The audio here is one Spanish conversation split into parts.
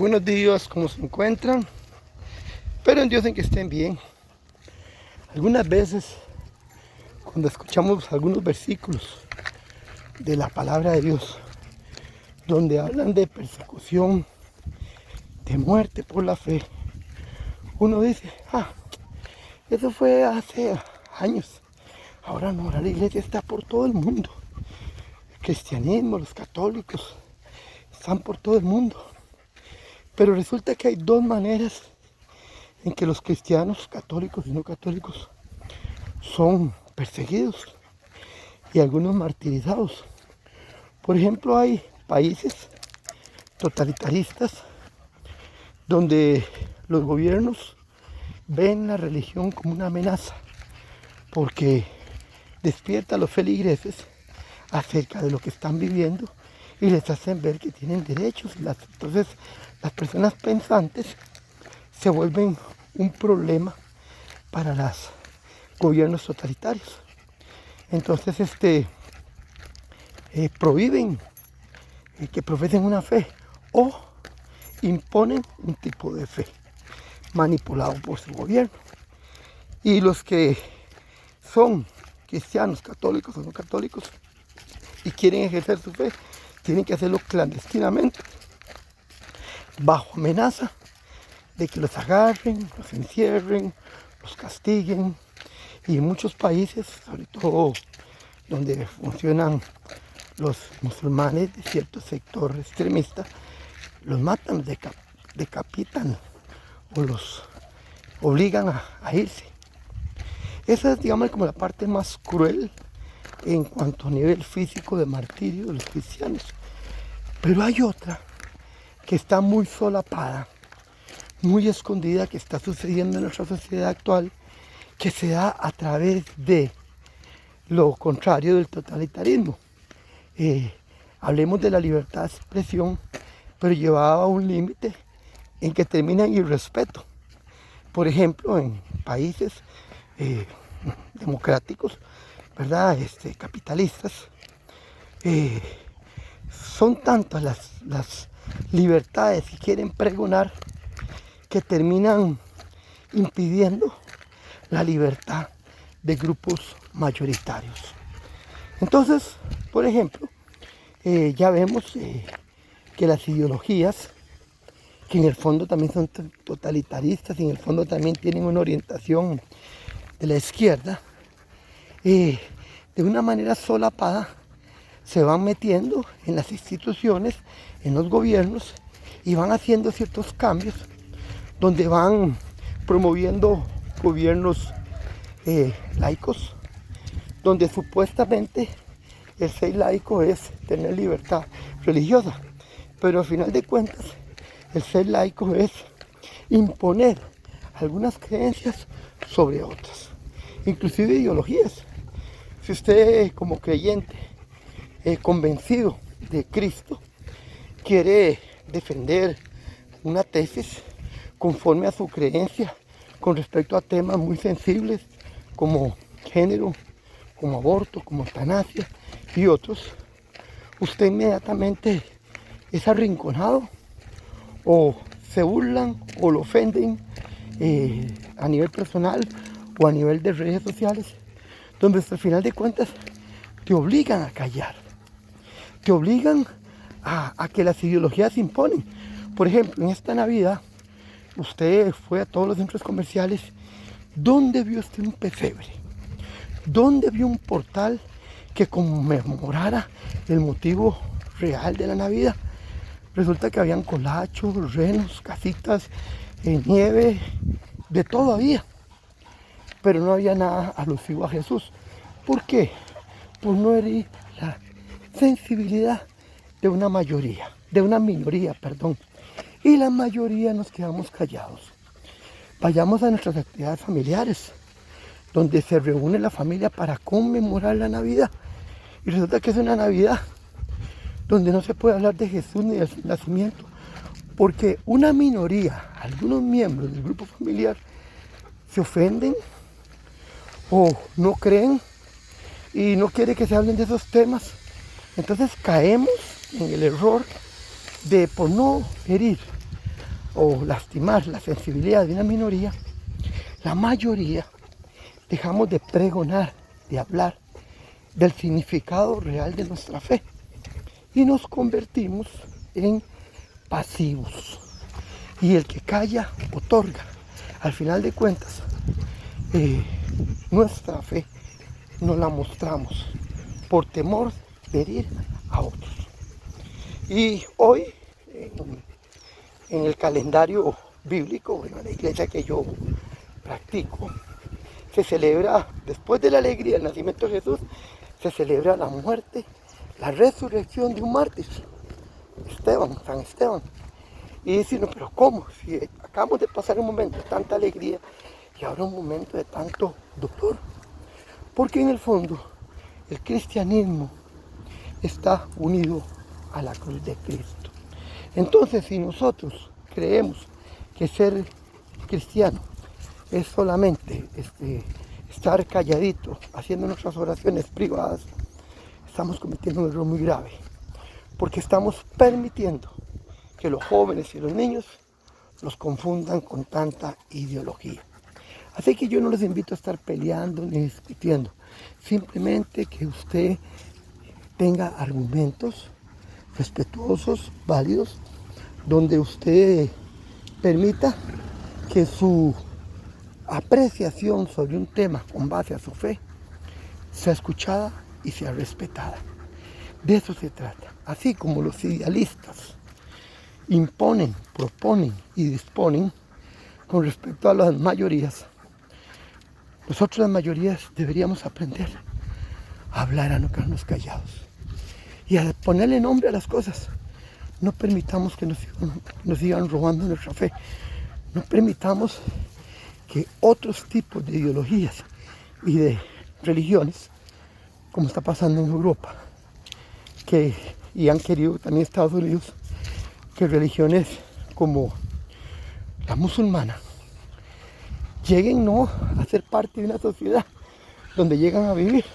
Buenos días, ¿cómo se encuentran? Pero en Dios en que estén bien. Algunas veces, cuando escuchamos algunos versículos de la palabra de Dios, donde hablan de persecución, de muerte por la fe, uno dice, eso fue hace años. Ahora no, ahora la iglesia está por todo el mundo. El cristianismo, los católicos, están por todo el mundo. Pero resulta que hay dos maneras en que los cristianos, católicos y no católicos, son perseguidos y algunos martirizados. Por ejemplo, hay países totalitaristas donde los gobiernos ven la religión como una amenaza porque despierta a los feligreses acerca de lo que están viviendo y les hacen ver que tienen derechos. Entonces las personas pensantes se vuelven un problema para los gobiernos totalitarios. Entonces prohíben que profesen una fe o imponen un tipo de fe manipulado por su gobierno. Y los que son cristianos, católicos o no católicos y quieren ejercer su fe, tienen que hacerlo clandestinamente, bajo amenaza de que los agarren, los encierren, los castiguen. Y en muchos países, sobre todo donde funcionan los musulmanes de cierto sector extremista, los matan, los decapitan o los obligan a irse. Esa es, digamos, como la parte más cruel en cuanto a nivel físico de martirio de los cristianos. Pero hay otra que está muy solapada, muy escondida, que está sucediendo en nuestra sociedad actual, que se da a través de lo contrario del totalitarismo. Hablemos de la libertad de expresión, pero llevada a un límite en que termina en irrespeto. Por ejemplo, en países democráticos, ¿verdad? Capitalistas, son tantas las libertades que quieren pregonar que terminan impidiendo la libertad de grupos mayoritarios. Entonces, por ejemplo, ya vemos que las ideologías, que en el fondo también son totalitaristas y en el fondo también tienen una orientación de la izquierda, de una manera solapada se van metiendo en las instituciones, en los gobiernos, y van haciendo ciertos cambios donde van promoviendo gobiernos laicos, donde supuestamente el ser laico es tener libertad religiosa, pero al final de cuentas el ser laico es imponer algunas creencias sobre otras, inclusive ideologías. Si usted como creyente convencido de Cristo quiere defender una tesis conforme a su creencia con respecto a temas muy sensibles como género, como aborto, como eutanasia y otros, usted inmediatamente es arrinconado o se burlan o lo ofenden a nivel personal o a nivel de redes sociales, donde al final de cuentas te obligan a callar, te obligan a que las ideologías se imponen. Por ejemplo, en esta Navidad, usted fue a todos los centros comerciales. ¿Dónde vio usted un pesebre? ¿Dónde vio un portal que conmemorara el motivo real de la Navidad? Resulta que habían colachos, renos, casitas, nieve, de todo había. Pero no había nada alusivo a Jesús. ¿Por qué? Por no herir la sensibilidad de una minoría. Y la mayoría nos quedamos callados. Vayamos a nuestras actividades familiares, donde se reúne la familia para conmemorar la Navidad. Y resulta que es una Navidad donde no se puede hablar de Jesús ni de su nacimiento, porque una minoría, algunos miembros del grupo familiar, se ofenden o no creen y no quiere que se hablen de esos temas. Entonces caemos en el error de, por no herir o lastimar la sensibilidad de una minoría, la mayoría dejamos de pregonar, de hablar del significado real de nuestra fe y nos convertimos en pasivos. Y el que calla, otorga. Al final de cuentas, nuestra fe no la mostramos por temor de herir a otros. Y hoy, en el calendario bíblico, en la iglesia que yo practico, se celebra, después de la alegría del nacimiento de Jesús, se celebra la muerte, la resurrección de un mártir, San Esteban. Y dicen, no, pero ¿cómo? Si acabamos de pasar un momento de tanta alegría y ahora un momento de tanto dolor. Porque en el fondo, el cristianismo está unido a la cruz de Cristo. Entonces, si nosotros creemos que ser cristiano es solamente estar calladito, haciendo nuestras oraciones privadas, estamos cometiendo un error muy grave, porque estamos permitiendo que los jóvenes y los niños los confundan con tanta ideología. Así que yo no les invito a estar peleando ni discutiendo, simplemente que usted tenga argumentos respetuosos, válidos, donde usted permita que su apreciación sobre un tema con base a su fe sea escuchada y sea respetada. De eso se trata. Así como los idealistas imponen, proponen y disponen con respecto a las mayorías, nosotros las mayorías deberíamos aprender a hablar, a no quedarnos callados y a ponerle nombre a las cosas. No permitamos que nos sigan robando nuestra fe. No permitamos que otros tipos de ideologías y de religiones, como está pasando en Europa, y han querido también Estados Unidos, que religiones como la musulmana lleguen no a ser parte de una sociedad donde llegan a vivir,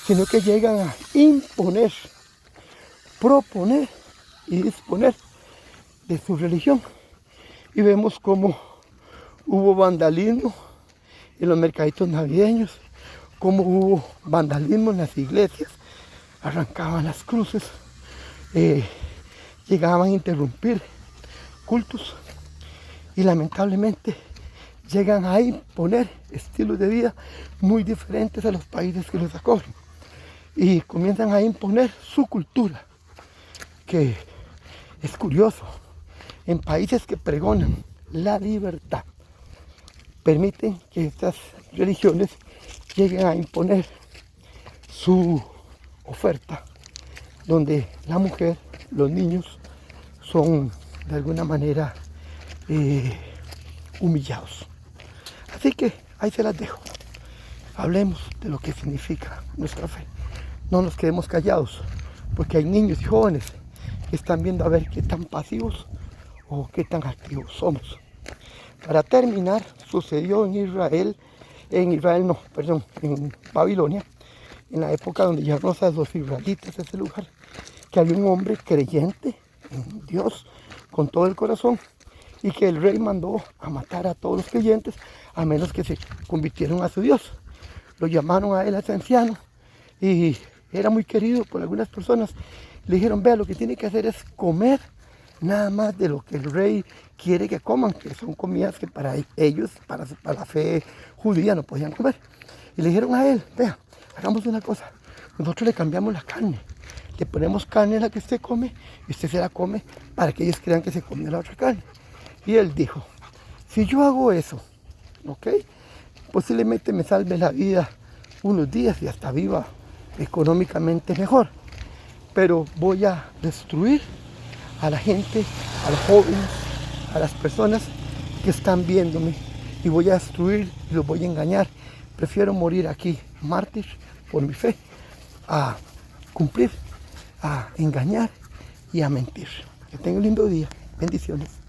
sino que llegan a imponer, proponer y disponer de su religión. Y vemos cómo hubo vandalismo en los mercaditos navideños, cómo hubo vandalismo en las iglesias, arrancaban las cruces, llegaban a interrumpir cultos y lamentablemente llegan a imponer estilos de vida muy diferentes a los países que los acogen y comienzan a imponer su cultura, que es curioso, en países que pregonan la libertad, permiten que estas religiones lleguen a imponer su oferta, donde la mujer, los niños son de alguna manera humillados. Así que ahí se las dejo. Hablemos de lo que significa nuestra fe. No nos quedemos callados, porque hay niños y jóvenes que están viendo a ver qué tan pasivos o qué tan activos somos. Para terminar, sucedió en Babilonia, en la época donde llegaron los israelitas a ese lugar, que había un hombre creyente en Dios con todo el corazón y que el rey mandó a matar a todos los creyentes a menos que se convirtieran a su Dios. Lo llamaron a él, a ese anciano, y era muy querido por algunas personas. Le dijeron, vea, lo que tiene que hacer es comer nada más de lo que el rey quiere que coman, que son comidas que para ellos, para la fe judía, no podían comer. Y le dijeron a él, vea, hagamos una cosa, nosotros le cambiamos la carne, le ponemos carne a la que usted come y usted se la come para que ellos crean que se comió la otra carne. Y él dijo, si yo hago eso, ¿ok?, posiblemente me salve la vida unos días y hasta viva económicamente mejor, pero voy a destruir a la gente, a los jóvenes, a las personas que están viéndome, y voy a destruir y los voy a engañar. Prefiero morir aquí mártir por mi fe a cumplir, a engañar y a mentir. Que tengan un lindo día. Bendiciones.